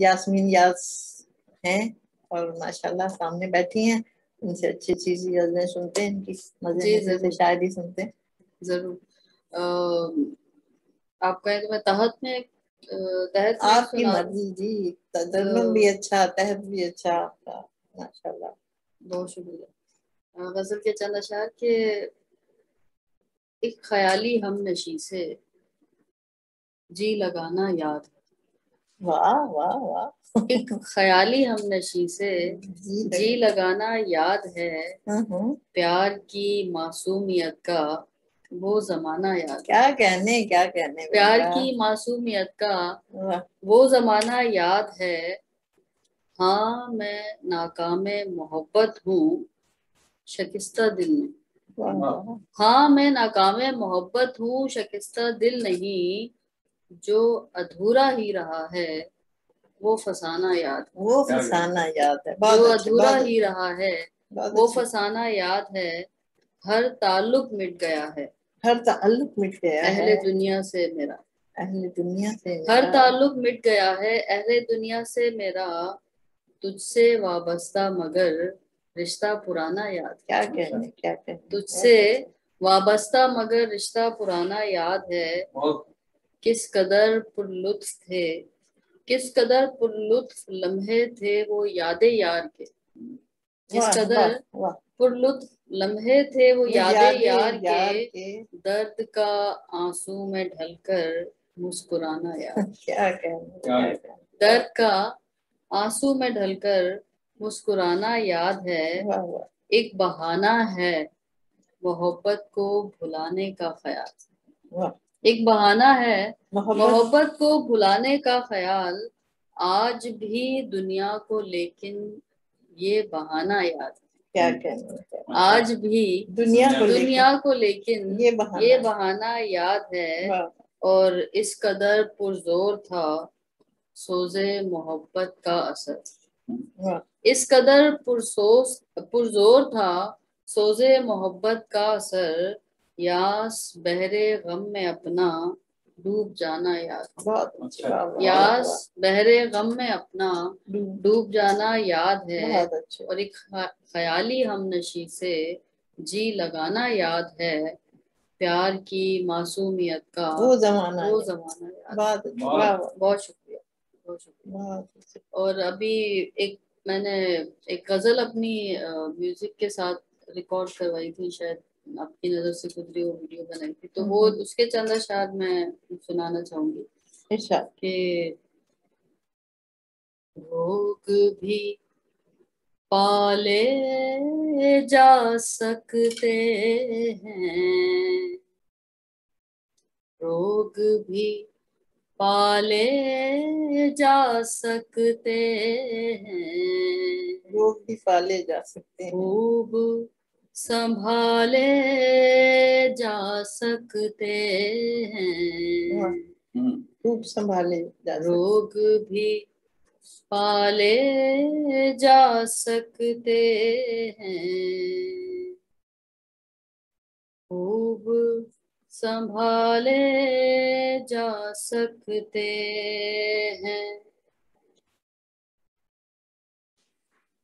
یاسمین یاس ہیں اور ماشاءاللہ سامنے بیٹھی ہیں، ان سے اچھی چیز غزلیں سنتے ہیں، ان کی مزے سے شاعری سنتے ہیں. ضرور. آپ کہیں تو میں تحت میں تحت آپ کی مرضی جی. ترنم بھی اچھا، تحت بھی اچھا آپ کا ماشاءاللہ. بہت شکریہ. غزل کے چند اشعار کے ایک خیالی ہم نشی سے جی لگانا یاد. واہ واہ واہ. ایک خیالی ہم نشی سے جی لگانا یاد ہے، پیار کی معصومیت کا وہ زمانہ یاد. کیا کہنے کیا کہنے. پیار کی معصومیت کا وہ زمانہ یاد ہے. ہاں میں ناکام محبت ہوں شکستہ دل میں. ہاں میں ناکام محبت ہوں شکستہ دل نہیں، جو ادھورا ہی رہا ہے وہ فسانہ یاد. وہ فسانہ یاد ہے. جو ادھورا ہی رہا ہے وہ فسانہ یاد ہے. ہر تعلق مٹ گیا ہے. ہر تعلق مٹ گیا ہے اہل دنیا سے میرا. اہل دنیا سے ہر تعلق مٹ گیا ہے اہل دنیا سے میرا، تجھ سے وابستہ مگر رشتہ پرانا یاد. کیا کہنے کیا کہنے. تجھ سے وابستہ مگر رشتہ پرانا یاد ہے. کس قدر پر لطف تھے، کس قدر پر لطف لمحے تھے وہ یاد یار کے. کس قدر پر لطف لمحے تھے وہ یاد یار کے. درد کا آنسو میں ڈھل کر مسکرانا یاد. کیا کہنے. درد کا آنسو میں ڈھل کر مسکرانا یاد ہے. ایک بہانہ ہے محبت کو بھلانے کا خیال. ایک بہانہ ہے محبت کو بھلانے کا خیال. آج بھی دنیا کو لیکن یہ بہانہ یاد. کیا کہنے. آج بھی دنیا کو لیکن یہ بہانہ یاد ہے. اور اس قدر پرزور تھا سوز محبت کا اثر. اس قدر پرزور تھا سوز محبت کا اثر. یاس بحر غم میں اپنا ڈوب جانا یاد. یاس بحر غم میں اپنا ڈوب جانا یاد ہے. اور ایک خیالی ہم نشی سے جی لگانا یاد ہے. پیار کی معصومیت کا وہ زمانہ یاد. بہت شکریہ بہت شکریہ. اور ابھی ایک میں نے ایک غزل اپنی میوزک کے ساتھ ریکارڈ کروائی تھی، شاید آپ کی نظر سے گزری وہ ویڈیو بنائی تھی، تو وہ اس کے چند اشعار میں سنانا چاہوں گی. کہ روگ بھی پالے جا سکتے ہیں، روگ بھی پالے جا سکتے ہیں، روگ بھی پالے جا سکتے ہیں، خوب سنبھالے جا سکتے ہیں، خوب سنبھالے جا سکتے. روگ بھی پالے جا سکتے ہیں، خوب سنبھالے جا سکتے ہیں.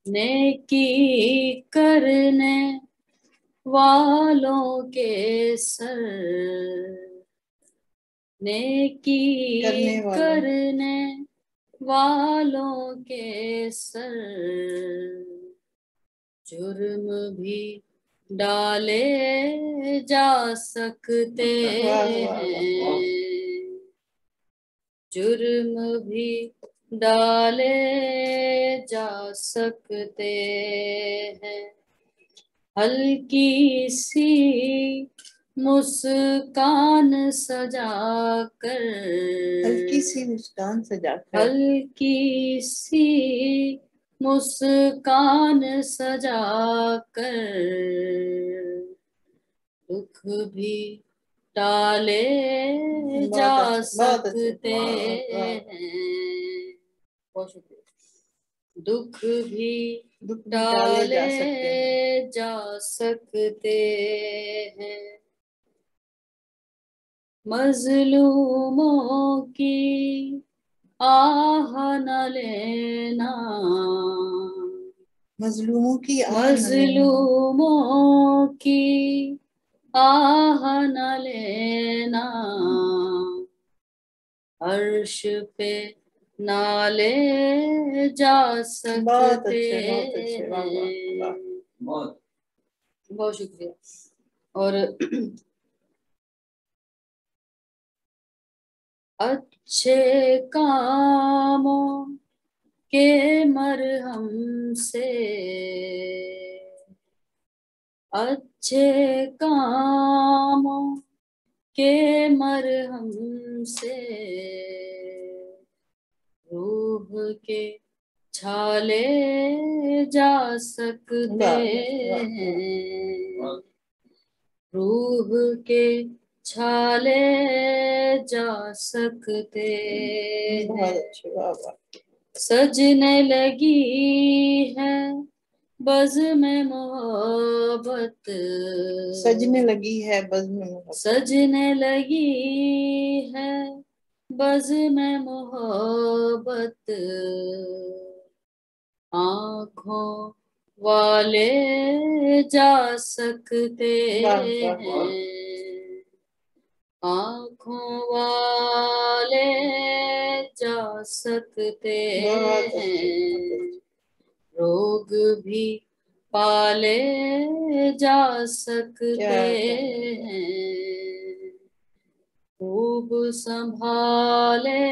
نیکی کرنے والوں کے سر، نیکی کرنے والوں کے سر، جرم بھی ڈالے جا سکتے ہیں، جرم بھی ڈالے جا سکتے ہیں. ہلکی سی مسکان سجا کر، ہلکی سی مسکان سجا کر، ہلکی سی مسکان سجا کر، دکھ بھی ٹالے جا سکتے ہیں. بہت شکریہ. دکھ بھی ٹالے جا سکتے ہیں، مظلوموں کی آہ نہ لینے مظلوموں کی آہ نہ لینا، عرش پہ نالے جا سکتے ہیں۔ بہت شکریہ۔ اور اچھے کاموں کے مرہم سے، اچھے کاموں کے مرہم سے، روح کے چھالے جا سکتے ہیں، روح کے چھالے جا سکتے ہیں۔ سجنے لگی ہے بزم محبت، سجنے لگی ہے بزم محبت، سجنے لگی ہے بزم محبت، آنکھوں والے جا سکتے ہیں، آنکھوں والے جا سکتے ہیں، روگ بھی پالے جا سکتے ہیں، خوب سنبھالے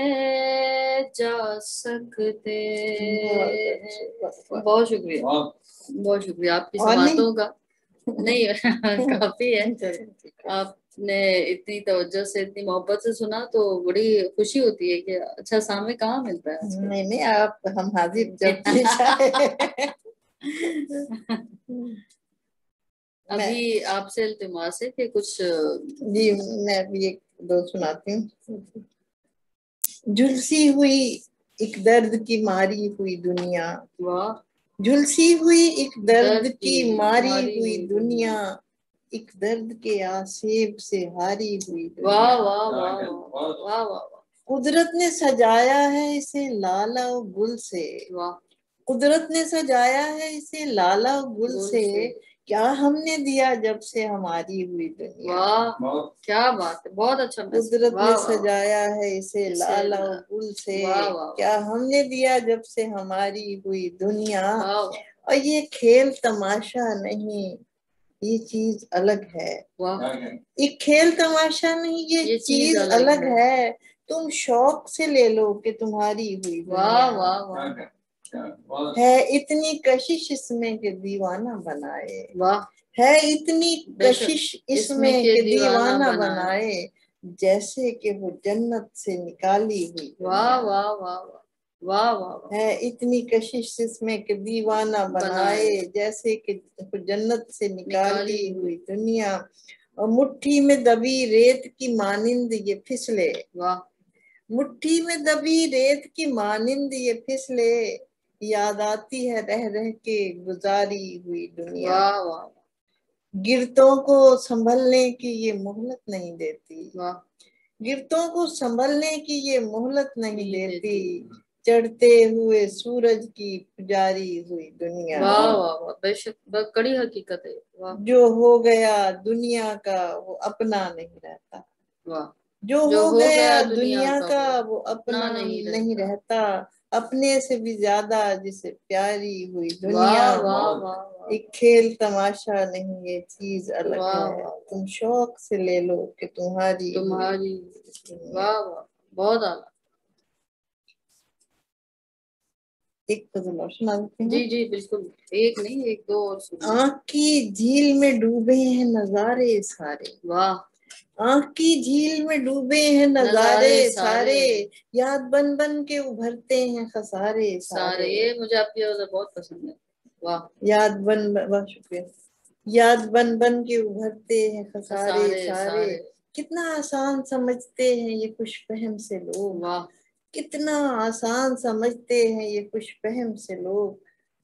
جا سکتے ہیں۔ بہت شکریہ، بہت شکریہ آپ کی سماعتوں کا۔ نہیں کافی ہے، آپ نے اتنی توجہ سے اتنی محبت سے سنا تو بڑی خوشی ہوتی ہے کہ اچھا سامنے کہاں ملتا ہے۔ نہیں آپ ہم حاضر جب ابھی آپ سے التماس ہے کہ کچھ جی میں ابھی ایک دو سناتی ہوں۔ جھلسی ہوئی ایک درد کی ماری ہوئی دنیا، واہ، جھلسی ہوئی ایک درد کی ماری ہوئی دنیا، ایک درد کے آسیب سے ہاری ہوئی دنیا۔ واہ واہ واہ واہ واہ، قدرت نے سجایا ہے اسے لالا و گل سے، قدرت نے سجایا ہے اسے لالا و گل سے، کیا ہم نے دیا جب سے ہماری ہوئی دنیا۔ واہ کیا بات ہے، بہت اچھا۔ قدرت نے سجایا ہے اسے لالا و گل سے، کیا ہم نے دیا جب سے ہماری ہوئی دنیا، اور یہ کھیل تماشا نہیں یہ چیز الگ ہے، یہ کھیل تماشا نہیں یہ چیز الگ ہے، تم شوق سے لے لو کہ تمہاری ہوئی دنیا، ہے اتنی کشش اس میں کہ دیوانہ بنائے، ہے اتنی کشش اس میں کہ دیوانہ بنائے، جیسے کہ وہ جنت سے نکالی ہوئی ہے، اتنی کشش اس میں کہ دیوانہ بنائے، جیسے کہ جنت سے نکالی ہوئی دنیا، اور مٹھی میں دبی ریت کی مانند یہ پھسلے، مٹھی میں دبی ریت کی مانند یہ پھسلے، یاد آتی ہے رہ رہ کے گزاری ہوئی دنیا، گرتوں کو سنبھلنے کی یہ مہلت نہیں دیتی، گرتوں کو سنبھلنے کی یہ مہلت نہیں دیتی، چڑھتے ہوئے سورج کی پجاری ہوئی دنیا، بے شک کڑی حقیقت ہے، جو ہو گیا دنیا کا وہ اپنا نہیں رہتا، جو ہو گیا دنیا کا وہ اپنا نہیں رہتا، اپنے سے بھی زیادہ جسے پیاری ہوئی دنیا، ایک کھیل تماشا نہیں یہ چیز الگ ہے، تم شوق سے لے لو کہ تمہاری واہ واہ بہت اعلیٰ۔ ایک غزل اور سنا دیتے ہیں۔ جی جی بالکل، ایک نہیں ایک دو اور سنا۔ آنکھ کی جھیل میں ڈوبے ہیں نظارے سارے، واہ، آنکھ کی جھیل میں ڈوبے ہیں نظارے سارے، یاد بن بن کے ابھرتے ہیں خسارے سارے، یہ مجھے آپ کی غزل بہت پسند ہے۔ واہ، یاد بن بہت شکریہ، یاد بن بن کے ابھرتے ہیں خسارے سارے، کتنا آسان سمجھتے ہیں یہ خوش فہم سے لوگ، کتنا آسان سمجھتے ہیں یہ خوش فہم سے لوگ،